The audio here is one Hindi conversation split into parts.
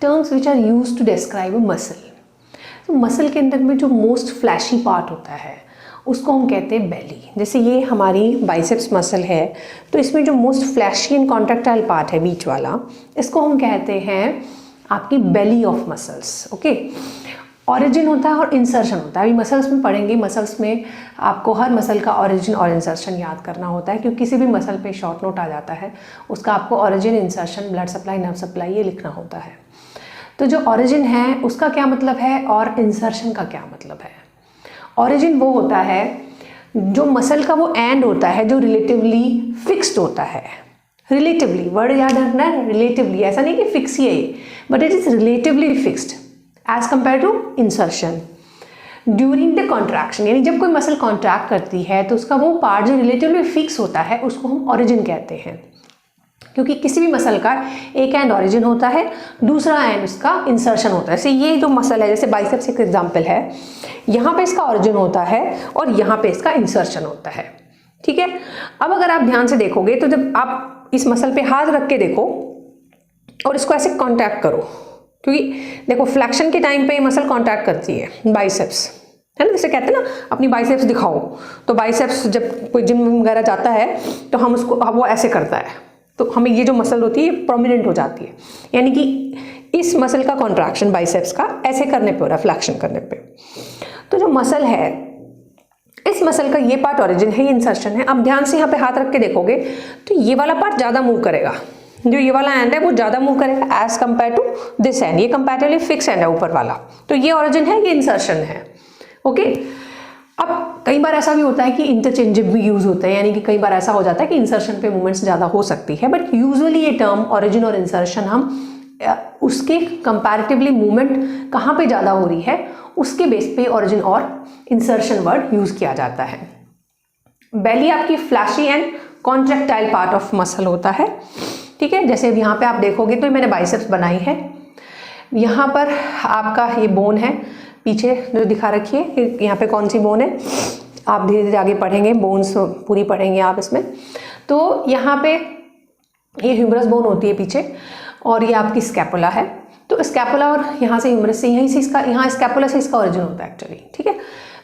Terms which are use to describe a muscle. तो मसल के अंदर में जो मोस्ट फ्लैशी पार्ट होता है उसको हम कहते हैं बेली। जैसे ये हमारी बाइसेप्स मसल है, तो इसमें जो most flashy and contractile part है बीच वाला, इसको हम कहते हैं आपकी belly of muscles. Okay, origin होता है और इंसर्शन होता है। अभी मसल्स में पढ़ेंगे, मसल्स में आपको हर मसल का ऑरिजिन और इंसर्शन याद करना होता है, क्योंकि किसी भी मसल पे शॉर्ट नोट आ जाता है, उसका आपको origin, insertion, blood supply, nerve supply ये लिखना होता है। तो जो ऑरिजिन है उसका क्या मतलब है और इंसर्शन का क्या मतलब है। ऑरिजिन वो होता है जो मसल का वो एंड होता है जो रिलेटिवली फिक्स्ड होता है। रिलेटिवली वर्ड याद रखना है, रिलेटिवली, ऐसा नहीं कि फिक्स ही है ये, but it is relatively fixed as compare to insertion during the contraction. यानी जब कोई मसल कॉन्ट्रैक्ट करती है तो उसका वो पार्ट जो रिलेटिवली फिक्स होता है उसको हम ऑरिजिन कहते हैं, क्योंकि किसी भी मसल का एक एंड ऑरिजिन होता है, दूसरा एंड उसका इंसर्शन होता है। जैसे ये जो मसल है, जैसे बाइसेप्स एक एग्जांपल है, यहाँ पे इसका ऑरिजिन होता है और यहाँ पे इसका इंसर्शन होता है। ठीक है, अब अगर आप ध्यान से देखोगे तो जब आप इस मसल पे हाथ रख के देखो और इसको ऐसे कॉन्टैक्ट करो, क्योंकि देखो फ्लैक्शन के टाइम पे ये मसल कॉन्टैक्ट करती है बाइसेप्स, है ना। जैसे कहते हैं ना अपनी बाइसेप्स दिखाओ, तो बाइसेप्स जब कोई जिम वगैरह जाता है तो हम उसको, वो ऐसे करता है, तो हमें ये जो मसल होती है प्रोमिनेंट हो जाती है। यानी कि इस मसल का कॉन्ट्रैक्शन बाइसेप्स का ऐसे करने पे हो रहा है, फ्लैक्शन करने पे। तो जो मसल है, इस मसल का ये पार्ट ऑरिजिन है, ये इंसर्शन है। अब ध्यान से यहाँ पे हाथ रख के देखोगे तो ये वाला पार्ट ज़्यादा मूव करेगा, जो ये वाला एंड है वो ज़्यादा मूव करेगा as compare to this end. ये कंपैरेटिवली फिक्स एंड है ऊपर वाला, तो ये ऑरिजिन है, ये इंसर्शन है। ओके, अब कई बार ऐसा भी होता है कि इंटरचेंजेबल भी यूज होते हैं, यानी कि कई बार ऐसा हो जाता है कि इंसर्शन पे मूवमेंट्स ज़्यादा हो सकती है, बट यूजुअली ये टर्म ऑरिजिन और इंसर्शन हम उसके कंपैरेटिवली मूवमेंट कहाँ पे ज़्यादा हो रही है उसके बेस पे ऑरिजिन और इंसर्शन वर्ड यूज किया जाता है। बेली आपकी flashy and contractile part of muscle होता है। ठीक है, जैसे यहाँ पे आप देखोगे तो मैंने बाइसेप्स बनाई है, यहाँ पर आपका ये बोन है पीछे जो दिखा रखी है, यहाँ पे कौन सी बोन है आप धीरे धीरे आगे पढ़ेंगे, बोन्स पूरी पढ़ेंगे आप इसमें। तो यहाँ पे ये ह्यूमरस बोन होती है पीछे, और ये आपकी स्कैपुला है। तो स्कैपुला और यहाँ से ह्यूमरस से, यहीं से इसका, यहाँ स्कैपुला से इसका ओरिजिन होता है एक्चुअली। ठीक है,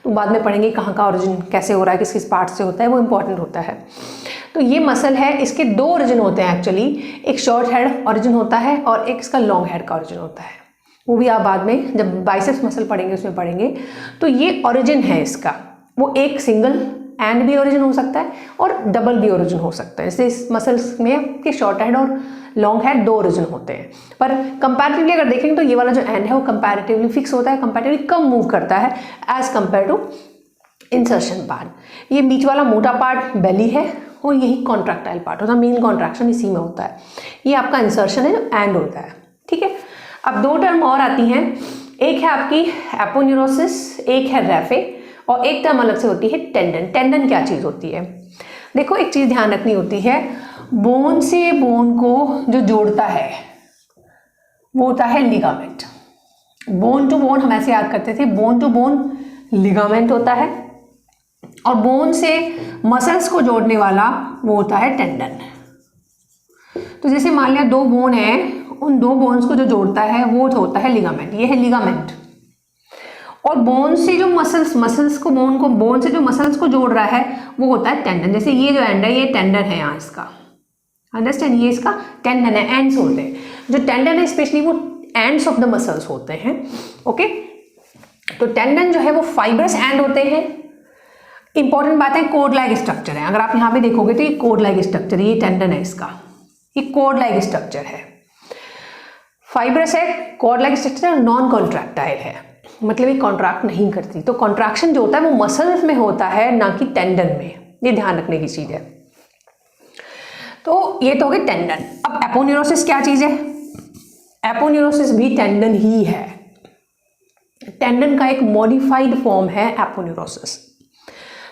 तो बाद में पढ़ेंगे कहाँ का ओरिजिन कैसे हो रहा है, किस किस पार्ट से होता है, वो इंपॉर्टेंट होता है। तो ये मसल है, इसके दो ओरिजिन होते हैं एक्चुअली, एक शॉर्ट हेड ओरिजिन होता है और एक इसका लॉन्ग हेड का ओरिजिन होता है। वो भी आप बाद में जब बाइसेप्स मसल पढ़ेंगे उसमें पढ़ेंगे। तो ये ओरिजिन है इसका, वो एक सिंगल एंड भी ओरिजिन हो सकता है और डबल भी ओरिजिन हो सकता है। जैसे इस मसल्स में कि शॉर्ट हेड और लॉन्ग हेड दो ओरिजिन होते हैं, पर कंपैरेटिवली अगर देखेंगे तो ये वाला जो एंड है वो कंपैरेटिवली फिक्स होता है, कंपैरेटिवली कम मूव करता है as compare to insertion part. ये बीच वाला मोटा पार्ट बेली है और यही कॉन्ट्रैक्टाइल पार्ट होता है, मेन कॉन्ट्रैक्शन इसी में होता है। ये आपका इंसर्शन है जो एंड होता है। ठीक है, अब दो टर्म और आती हैं, एक है आपकी एपोन्यूरोसिस, एक है रैफे, और एक टर्म अलग से होती है टेंडन। टेंडन क्या चीज़ होती है? देखो एक चीज़ ध्यान रखनी होती है, बोन से बोन को जो जोड़ता है वो होता है लिगामेंट। बोन टू बोन हम ऐसे याद करते थे, बोन टू बोन लिगामेंट होता है, और बोन से मसल्स को जोड़ने वाला वो होता है टेंडन। तो जैसे मान लिया दो बोन है, उन दो बोन्स को जो जोड़ता है वो होता है लिगामेंट, ये है लिगामेंट। और बोन से जो मसल्स को बोन से जो मसल्स को जोड़ रहा है वो होता है टेंडन। जैसे ये जो एंड है ये टेंडन है यहाँ इसका, अंडरस्टैंड, ये इसका टेंडन है, एंड्स होते हैं। जो टेंडन है स्पेशली वो एंड्स ऑफ द मसल्स होते हैं। ओके, तो टेंडन जो है वो फाइब्रस एंड होते हैं। इंपॉर्टेंट बात है, कोड लाइक स्ट्रक्चर है। अगर आप यहाँ पे देखोगे तो ये कोड लाइक स्ट्रक्चर है, ये टेंडन है इसका, ये कोड लाइक स्ट्रक्चर है। फाइब्रस है, code like structure, non contractile है, मतलब ये कॉन्ट्रैक्ट नहीं करती। तो कॉन्ट्रैक्शन जो होता है वो मसल्स में होता है, ना कि टेंडन में, ये ध्यान रखने की चीज है। तो ये तो हो गई टेंडन। अब एपोन्यूरोसिस क्या चीज है? एपोन्यूरोसिस भी टेंडन ही है, टेंडन का एक मॉडिफाइड फॉर्म है एपोन्यूरोसिस।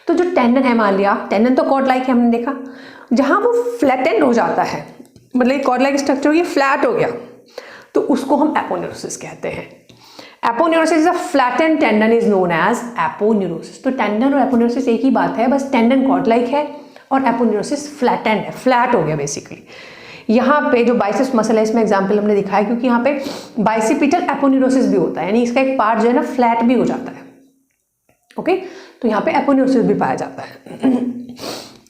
तो जो टेंडन है, मान लिया टेंडन तो कॉर्ड लाइक है, हमने देखा, जहां वो फ्लैटेंड हो जाता है, मतलब कॉर्ड लाइक स्ट्रक्चर ये फ्लैट हो गया, तो उसको हम एपोन्यूरोसिस कहते हैं। Aponeurosis is a flattened tendon is known as aponeurosis. तो टेंडन और एपोन्यूरोसिस एक ही बात है, बस टेंडन कॉर्ड लाइक है और एपोन्यूरोसिस फ्लैटेंड है, फ्लैट हो गया बेसिकली। यहाँ पे जो बाइसेप्स मसल है इसमें एग्जाम्पल हमने दिखाया क्योंकि यहाँ पे बाइसेपिटल एपोन्यूरोसिस भी होता है, यानी इसका एक पार्ट जो है ना फ्लैट भी हो जाता है। ओके, तो यहाँ पे एपोन्यूरोसिस भी पाया जाता है।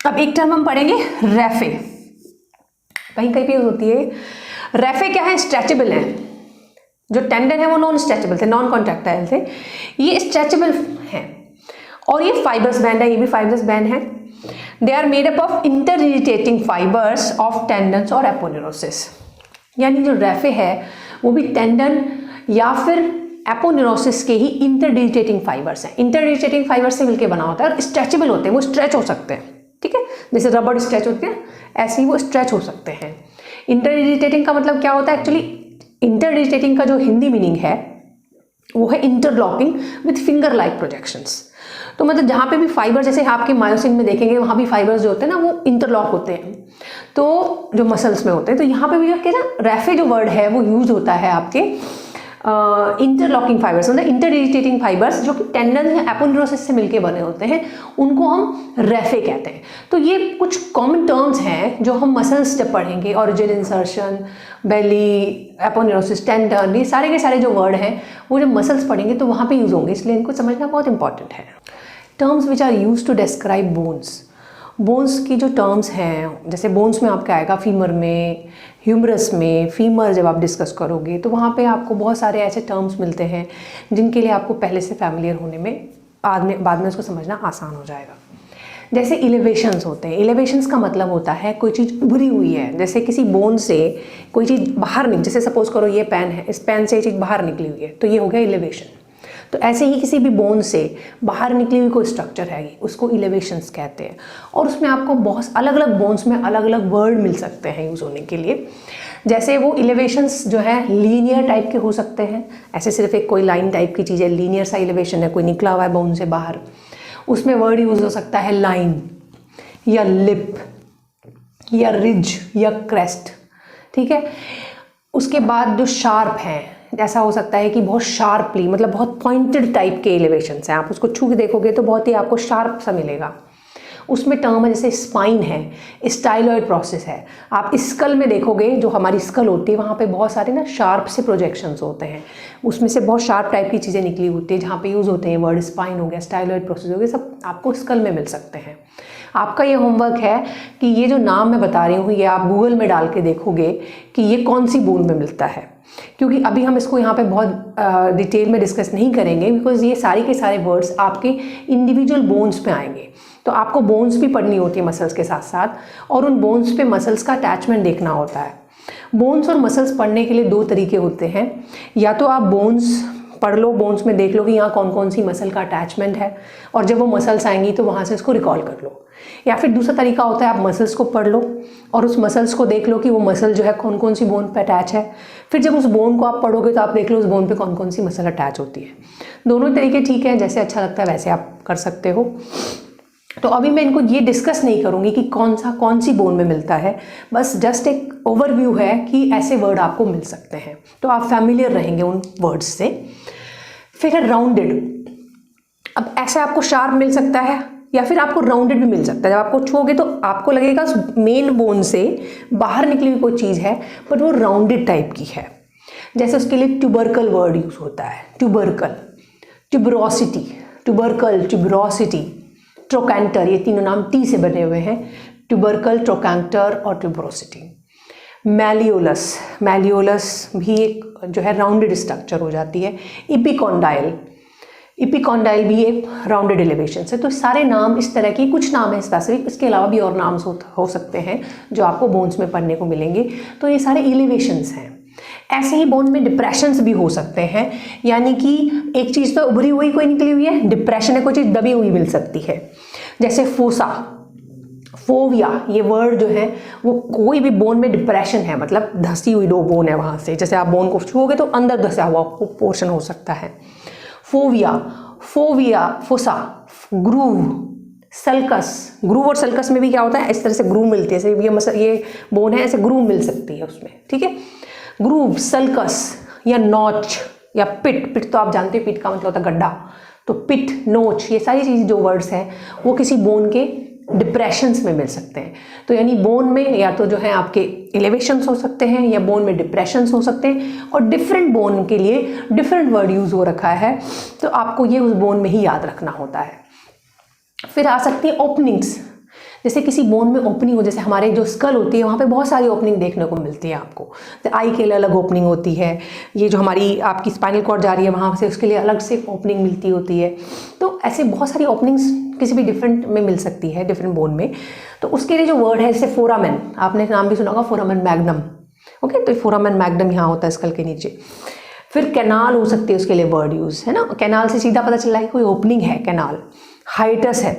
अब एक टर्म हम पढ़ेंगे रैफे, कहीं कहीं पे यूज होती है। रैफे क्या है? स्ट्रेचेबल है। जो टेंडन है वो नॉन स्ट्रेचेबल थे, नॉन कॉन्ट्रैक्टाइल थे, ये स्ट्रेचेबल है और ये फाइबर्स बैंड है, ये भी फाइबर्स बैंड है। They are made up of interdigitating fibres of tendons और एपोन्यूरोसिस। यानी जो रैफे है वो भी टेंडन या फिर एपोन्यूरोसिस के ही इंटरडिजिटेटिंग फाइबर्स हैं। इंटरडिजिटेटिंग फाइबर से मिलकर बना होता है और स्ट्रेचेबल होते हैं, वो स्ट्रेच हो सकते हैं। ठीक है, जैसे रबड़ स्ट्रेच होते हैं ऐसे ही वो स्ट्रेच हो सकते हैं। इंटरडिजिटेटिंग का मतलब क्या होता है? एक्चुअली इंटरडिजिटेटिंग का जो हिंदी मीनिंग है वो है interlocking with finger like projections. तो मतलब जहाँ पे भी फाइबर, जैसे आपके मायोसिन में देखेंगे वहाँ भी फाइबर्स जो होते हैं ना वो इंटरलॉक होते हैं, तो जो मसल्स में होते हैं। तो यहाँ पे भी क्या ना, रैफे जो वर्ड है वो यूज होता है आपके इंटरलॉकिंग फाइबर्स, मतलब इंटरडिजिटेटिंग फाइबर्स जो कि टेंडन या एपोन्यूरोसिस से मिलके बने होते हैं, उनको हम रैफे कहते हैं। तो ये कुछ कॉमन टर्म्स हैं जो हम मसल्स जब पढ़ेंगे, ओरिजिन, इंसर्शन, बेली, एपोन्यूरोसिस, टेंडन, ये सारे के सारे जो वर्ड हैं वो जब मसल्स पढ़ेंगे तो वहाँ पे यूज होंगे, इसलिए इनको समझना बहुत इंपॉर्टेंट है। Terms which are use to describe bones. Bones की जो टर्म्स हैं, जैसे बोन्स में आपका आएगा फीमर में, ह्यूमरस में, फीमर जब आप डिस्कस करोगे तो वहाँ पे आपको बहुत सारे ऐसे टर्म्स मिलते हैं जिनके लिए आपको पहले से फैमिलियर होने में बाद में उसको समझना आसान हो जाएगा। जैसे इलेवेशंस होते हैं। इलेवेशंस का मतलब होता है कोई चीज़ उभरी हुई है, जैसे किसी बोन से कोई चीज़ बाहर निकल, जैसे सपोज करो ये पेन है, इस पेन से ये चीज़ बाहर निकली हुई है तो ये हो गया इलेवेशन। तो ऐसे ही किसी भी बोन से बाहर निकली हुई कोई स्ट्रक्चर है उसको इलेवेशंस कहते हैं। और उसमें आपको बहुत अलग अलग बोन्स में अलग अलग वर्ड मिल सकते हैं यूज़ होने के लिए। जैसे वो इलेवेशंस जो है लीनियर टाइप के हो सकते हैं, ऐसे सिर्फ एक कोई लाइन टाइप की चीज़ है, लीनियर सा इलेवेशन है, कोई निकला हुआ है बोन से बाहर, उसमें वर्ड यूज़ हो सकता है लाइन या लिप या रिज या क्रेस्ट। ठीक है, उसके बाद जो शार्प हैं, ऐसा हो सकता है कि बहुत शार्पली, मतलब बहुत पॉइंटेड टाइप के एलिवेशंस हैं, आप उसको छू के देखोगे तो बहुत ही आपको शार्प सा मिलेगा। उसमें टर्म है जैसे स्पाइन है, स्टाइलॉइड प्रोसेस है। आप स्कल में देखोगे, जो हमारी स्कल होती है वहाँ पे बहुत सारे ना शार्प से प्रोजेक्शंस होते हैं, उसमें से बहुत शार्प टाइप की चीज़ें निकली होती है, जहाँ पे यूज़ होते हैं वर्ड स्पाइन हो गया, स्टाइलॉइड प्रोसेस हो गया, सब आपको स्कल में मिल सकते हैं। आपका ये होमवर्क है कि ये जो नाम मैं बता रही हूँ ये आप गूगल में डाल के देखोगे कि ये कौन सी बोन में मिलता है, क्योंकि अभी हम इसको यहाँ पे बहुत डिटेल में डिस्कस नहीं करेंगे, बिकॉज ये सारे के सारे वर्ड्स आपके इंडिविजुअल बोन्स पे आएंगे। तो आपको बोन्स भी पढ़नी होती है मसल्स के साथ साथ, और उन बोन्स पे मसल्स का अटैचमेंट देखना होता है। बोन्स और मसल्स पढ़ने के लिए दो तरीके होते हैं, या तो आप बोन्स पढ़ लो, बोन्स में देख लो कि यहाँ कौन कौन सी मसल का अटैचमेंट है, और जब वो मसल्स आएंगी तो वहाँ से इसको रिकॉल कर लो। या फिर दूसरा तरीका होता है आप मसल्स को पढ़ लो और उस मसल्स को देख लो कि वो मसल जो है कौन कौन सी बोन पे अटैच है, फिर जब उस बोन को आप पढ़ोगे तो आप देख लो उस बोन पे कौन कौन सी मसल अटैच होती है। दोनों तरीके ठीक है, जैसे अच्छा लगता है वैसे आप कर सकते हो। तो अभी मैं इनको ये डिस्कस नहीं करूँगी कि कौन सी बोन में मिलता है, बस जस्ट एक ओवरव्यू है कि ऐसे वर्ड आपको मिल सकते हैं, तो आप फैमिलियर रहेंगे उन वर्ड्स से। फिर है राउंडेड। अब ऐसे आपको शार्प मिल सकता है या फिर आपको राउंडेड भी मिल सकता है। जब आपको छूओगे तो आपको लगेगा मेन बोन से बाहर निकली हुई कोई चीज़ है बट वो राउंडेड टाइप की है। जैसे उसके लिए ट्यूबरकल वर्ड यूज होता है, tubercle, tuberosity, tubercle, tuberosity, trochanter, ये तीनों नाम टी से बने हुए हैं, ट्यूबरकल, ट्रोकैंटर और ट्यूबरोसिटी। मैलियोलस, मैलियोलस भी एक जो है राउंडेड स्ट्रक्चर हो जाती है। इपिकॉन्डाइल, इपिकॉन्डाइल भी एक राउंडेड एलिवेशन है। तो सारे नाम इस तरह की, कुछ नाम है स्पेसिफिक, इसके अलावा भी और नाम हो सकते हैं जो आपको बोन्स में पढ़ने को मिलेंगे। तो ये सारे एलिवेशंस हैं। ऐसे ही बोन में डिप्रेशंस भी हो सकते हैं, यानी कि एक चीज़ तो उभरी हुई कोई निकली हुई है, डिप्रेशन है कोई चीज़ दबी हुई मिल सकती है। जैसे फोसा, फोविया, ये वर्ड जो है वो कोई भी बोन में डिप्रेशन है, मतलब धसी हुई दो बोन है वहाँ से, जैसे आप बोन को छूओगे तो अंदर धसा हुआ पोर्शन हो सकता है। Fovea, fovea, fossa, groove, sulcus, groove और सल्कस में भी क्या होता है, इस तरह से ग्रूव मिलती है, जैसे ये बोन है ऐसे ग्रूव मिल सकती है उसमें, ठीक है। ग्रूव, सल्कस या नॉच या पिट, पिट तो आप जानते हो, पिट का मतलब होता है गड्ढा, तो पिट, नोच, ये सारी चीज़ जो वर्ड्स हैं वो किसी बोन के डिप्रेशंस में मिल सकते हैं। तो यानी बोन में या तो जो है आपके एलिवेशंस हो सकते हैं या बोन में डिप्रेशंस हो सकते हैं, और डिफरेंट बोन के लिए डिफरेंट वर्ड यूज़ हो रखा है, तो आपको ये उस बोन में ही याद रखना होता है। फिर आ सकती है ओपनिंग्स, जैसे किसी बोन में ओपनिंग हो, जैसे हमारे जो स्कल होती है वहाँ पे बहुत सारी ओपनिंग देखने को मिलती है आपको। तो आई के लिए अलग ओपनिंग होती है, ये जो हमारी आपकी स्पाइनल कॉर्ड जा रही है वहाँ से उसके लिए अलग से ओपनिंग मिलती होती है। तो ऐसे बहुत सारी ओपनिंग्स किसी भी डिफरेंट में मिल सकती है, डिफरेंट बोन में। तो उसके लिए जो वर्ड है, जैसे फोरामेन, आपने नाम भी सुना होगा, फोरामेन मैग्नम। ओके, तो फोरामेन मैग्नम यहाँ होता है स्कल के नीचे। फिर कैनाल हो सकती है, उसके लिए वर्ड यूज़ है ना, कैनाल से सीधा पता चल रहा है कि कोई ओपनिंग है, कैनाल। हाइटस है,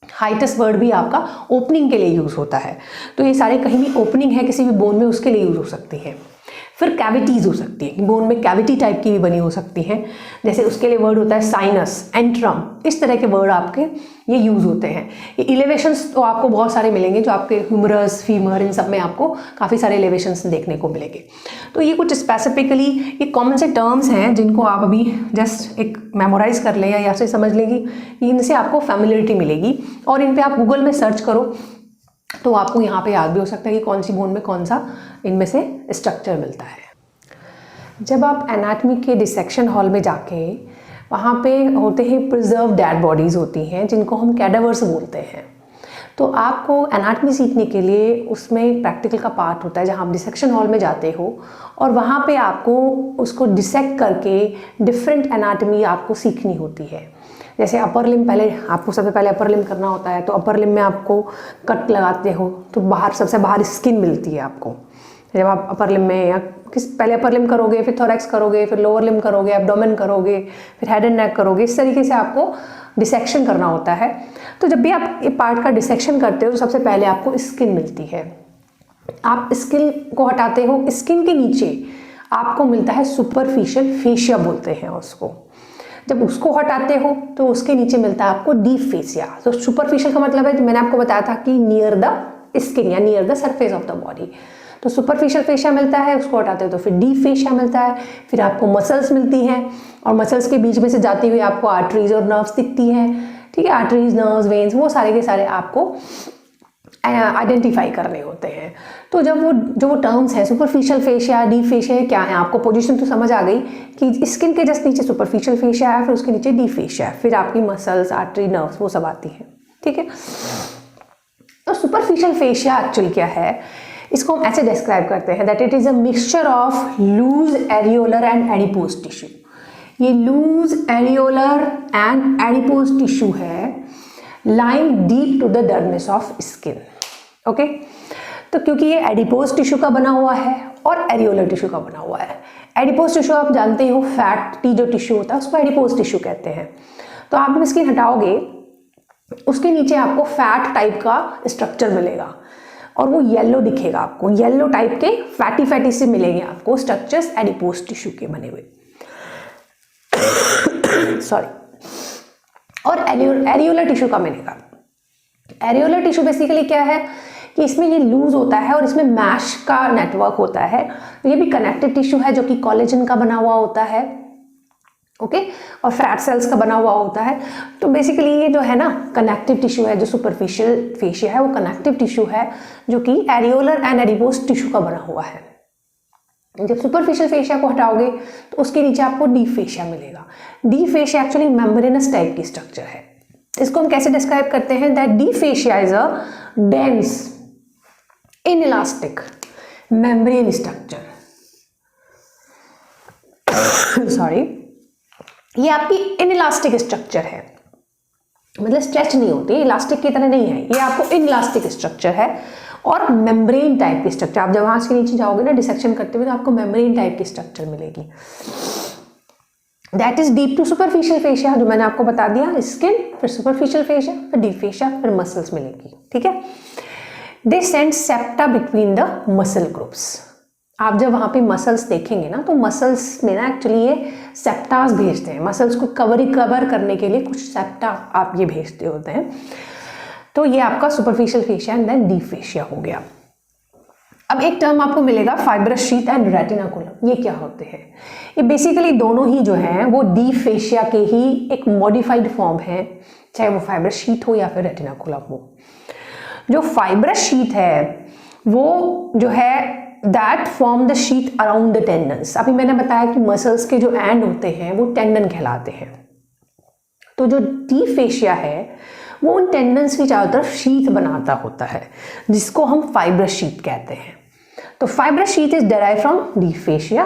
हाइटस वर्ड भी आपका ओपनिंग के लिए यूज़ होता है। तो ये सारे कहीं भी ओपनिंग है किसी भी बोन में, उसके लिए यूज़ हो सकती है। फिर कैविटीज़ हो सकती है, बोन में कैविटी टाइप की भी बनी हो सकती हैं, जैसे उसके लिए वर्ड होता है साइनस, एंट्रम, इस तरह के वर्ड आपके ये यूज़ होते हैं। ये इलेवेशंस तो आपको बहुत सारे मिलेंगे, जो आपके ह्यूमरस, फीमर, इन सब में आपको काफ़ी सारे इलेवेशंस देखने को मिलेंगे। तो ये कुछ स्पेसिफिकली ये कॉमन से टर्म्स हैं जिनको आप अभी जस्ट एक मेमोराइज कर लें या फिर समझ लेंगे, इनसे आपको फैमिलियरिटी मिलेगी। और इन पर आप गूगल में सर्च करो तो आपको यहाँ पे याद भी हो सकता है कि कौन सी बोन में कौन सा इनमें से स्ट्रक्चर मिलता है। जब आप एनाटॉमी के डिसेक्शन हॉल में जाके वहाँ पे होते हैं प्रिजर्व डेड बॉडीज़ होती हैं, जिनको हम कैडावर्स बोलते हैं। तो आपको एनाटॉमी सीखने के लिए उसमें प्रैक्टिकल का पार्ट होता है, जहाँ आप डिसेक्शन हॉल में जाते हो और वहाँ पे आपको उसको डिसेक्ट करके डिफरेंट एनाटॉमी आपको सीखनी होती है। जैसे अपर लिम, पहले आपको सबसे पहले अपर लिम करना होता है, तो अपर लिम में आपको कट लगाते हो तो बाहर सबसे बाहर स्किन मिलती है आपको। जब आप अपर लिम में या पहले अपर लिम करोगे, फिर थोरैक्स करोगे, फिर लोअर लिम करोगे, एब्डोमेन करोगे, फिर हेड एंड नेक करोगे, इस तरीके से आपको डिसेक्शन करना होता है। तो जब भी आप ये पार्ट का डिसेक्शन करते हो तो सबसे पहले आपको स्किन मिलती है। आप स्किन को हटाते हो, स्किन के नीचे आपको मिलता है सुपरफिशियल फेशिया बोलते हैं उसको। जब उसको हटाते हो तो उसके नीचे मिलता है आपको डीप फेशिया। तो सुपरफिशियल का मतलब है, मैंने आपको बताया था कि नियर द स्किन या near the surface of the body. तो सुपरफिशियल फेशिया मिलता है, उसको हटाते हो तो फिर डीप फेशिया मिलता है। फिर आपको मसल्स मिलती हैं और मसल्स के बीच में से जाती हुई आपको आर्टरीज और नर्व्स दिखती हैं। ठीक है, आर्टरीज, नर्व्स, वेन्स, वो सारे के सारे आपको आइडेंटिफाई करने होते हैं। तो जब वो जो टर्म्स हैं सुपरफिशियल फेशिया, डीप फेशिया, क्या है, आपको पोजीशन तो समझ आ गई कि स्किन के जस्ट नीचे सुपरफिशियल फेशिया है, फिर उसके नीचे डीप फेशिया है, फिर आपकी मसल्स, आर्टरी, नर्व्स, वो सब आती हैं। ठीक है, तो सुपरफिशियल फेशिया एक्चुअली क्या है, इसको हम ऐसे डिस्क्राइब करते हैं that it is a mixture of loose areolar and adipose tissue. ये loose areolar and adipose tissue है lying deep to the dermis of skin. Okay, तो क्योंकि ये एडिपोज टिश्यू का बना हुआ है और एरियोलर टिश्यू का बना हुआ है। एडिपोज टिश्यू आप जानते हो, फैटी जो टिश्यू होता है उसको एडिपोज टिश्यू कहते हैं। तो आप जब स्किन हटाओगे उसके नीचे आपको फैट टाइप का स्ट्रक्चर मिलेगा और वो येलो दिखेगा आपको, येलो टाइप के फैटी से मिलेंगे आपको स्ट्रक्चर्स एडिपोज टिश्यू के बने हुए। सॉरी, और एरियोलर टिश्यू का मिलेगा। एरियोलर टिश्यू बेसिकली क्या है कि इसमें ये लूज होता है और इसमें मैश का नेटवर्क होता है। ये भी कनेक्टिव टिश्यू है जो कि कोलेजन का बना हुआ होता है। ओके, और फैट सेल्स का बना हुआ होता है। तो बेसिकली ये जो है ना कनेक्टिव टिश्यू है, जो सुपरफिशियल फेशिया है वो कनेक्टिव टिश्यू है जो कि एरियोलर एंड एडिपोज टिश्यू का बना हुआ है। जब सुपरफिशियल फेशिया को हटाओगे तो उसके नीचे आपको डीप फेशिया मिलेगा। Deep fascia actually membranes type की स्ट्रक्चर है। इसको हम कैसे डिस्क्राइब करते हैं that deep fascia is a dense inelastic membrane structure. Sorry, ये आपकी इनइलास्टिक स्ट्रक्चर है, मतलब स्ट्रेच नहीं होती, इलास्टिक की तरह नहीं है, ये आपको इनइलास्टिक स्ट्रक्चर है और मेम्ब्रेन टाइप की स्ट्रक्चर। आप जब वहां से नीचे जाओगे ना डिसेक्शन करते हुए तो आपको मेम्ब्रेन टाइप की स्ट्रक्चर मिलेगी। That is deep to superficial fascia, जो मैंने आपको बता दिया, स्किन, फिर सुपरफिशियल फेशिया, फिर डीप फेशिया, फिर मसल्स मिलेगी। ठीक है, they send septa between the muscle groups. आप जब वहाँ पे मसल्स देखेंगे ना तो मसल्स में ना एक्चुअली ये सेप्टास भेजते हैं, मसल्स को कवर करने के लिए कुछ सेप्टा आप ये भेजते होते हैं। तो ये आपका superficial fascia and then deep fascia हो गया। अब एक टर्म आपको मिलेगा फाइब्रस शीथ एंड रेटिनाकुलम। ये क्या होते हैं? ये बेसिकली दोनों ही जो हैं वो डी फेशिया के ही एक मॉडिफाइड फॉर्म है, चाहे वो फाइब्रस शीथ हो या फिर रेटिनाकुलम हो। जो फाइब्रस शीथ है वो जो है that form the sheath around the tendons. अभी मैंने बताया कि मसल्स के जो एंड होते हैं वो टेंडन कहलाते हैं। तो जो डी फेशिया है वो उन टेंडन्स की चारों तरफ शीथ बनाता होता है, जिसको हम फाइब्रस शीथ कहते हैं। तो fibrous sheath is derive from deep fascia.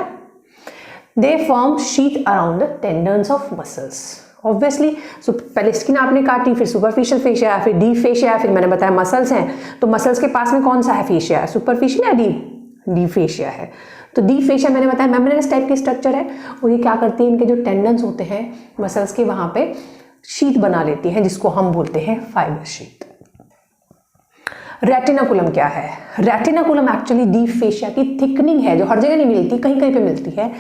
They form sheath around the tendons of muscles. Obviously पहले स्किन आपने काटी, फिर सुपरफिशियल फेशिया, फिर डी फेशिया, फिर मैंने बताया मसल्स हैं, तो मसल्स के पास में कौन सा है फेशिया है? सुपरफिशियल या डी फेशिया है। तो डी फेशिया मैंने बताया मेम्ब्रेनस टाइप की स्ट्रक्चर है, और ये क्या करती है, इनके जो टेंडन्स होते हैं मसल्स के वहां पे शीथ बना लेती है, जिसको हम बोलते हैं फाइब्रस शीथ। रेटिनाकुलम क्या है? रेटिनाकुलम एक्चुअली डी फेशिया की थिकनिंग है, जो हर जगह नहीं मिलती, कहीं कहीं पे मिलती है।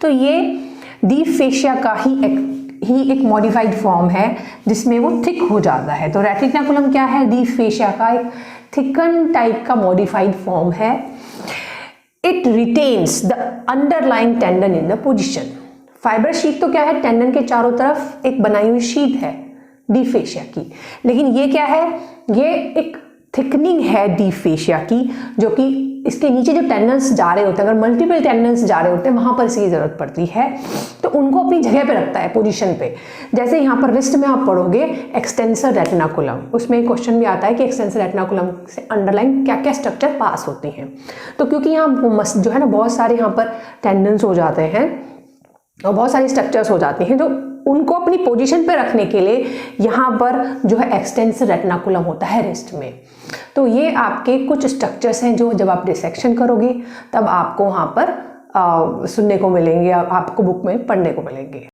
तो ये डी फेशिया का ही एक मॉडिफाइड फॉर्म है जिसमें वो थिक हो जाता है। तो रेटिनाकुलम क्या है? डी फेशिया का एक थिकन टाइप का मॉडिफाइड फॉर्म है। It retains the underlying tendon in the position. Fibrous sheath तो क्या है? टेंडन के चारों तरफ एक बनाई हुई शीथ है डी फेशिया की, लेकिन ये क्या है? ये एक थिकनिंग है डी फेशिया की, जो कि इसके नीचे जो टेंडन्स जा रहे होते हैं, अगर मल्टीपल टेंडन्स जा रहे होते हैं वहां पर इसकी जरूरत पड़ती है, तो उनको अपनी जगह पे रखता है, पोजीशन पे। जैसे यहाँ पर रिस्ट में आप पढ़ोगे एक्सटेंसर रेटिनाकुलम, उसमें एक क्वेश्चन भी आता है कि एक्सटेंसर रेटिनाकुलम से अंडरलाइन क्या क्या स्ट्रक्चर पास होती हैं। तो क्योंकि यहाँ जो है ना बहुत सारे यहाँ पर टेंडन्स हो जाते हैं और बहुत सारी स्ट्रक्चर्स हो जाती हैं, तो उनको अपनी पोजीशन पे रखने के लिए यहाँ पर जो है एक्सटेंसर रेटिनाकुलम होता है रिस्ट में। तो ये आपके कुछ स्ट्रक्चर्स हैं जो जब आप डिसेक्शन करोगे तब आपको वहाँ पर सुनने को मिलेंगे, आपको बुक में पढ़ने को मिलेंगे।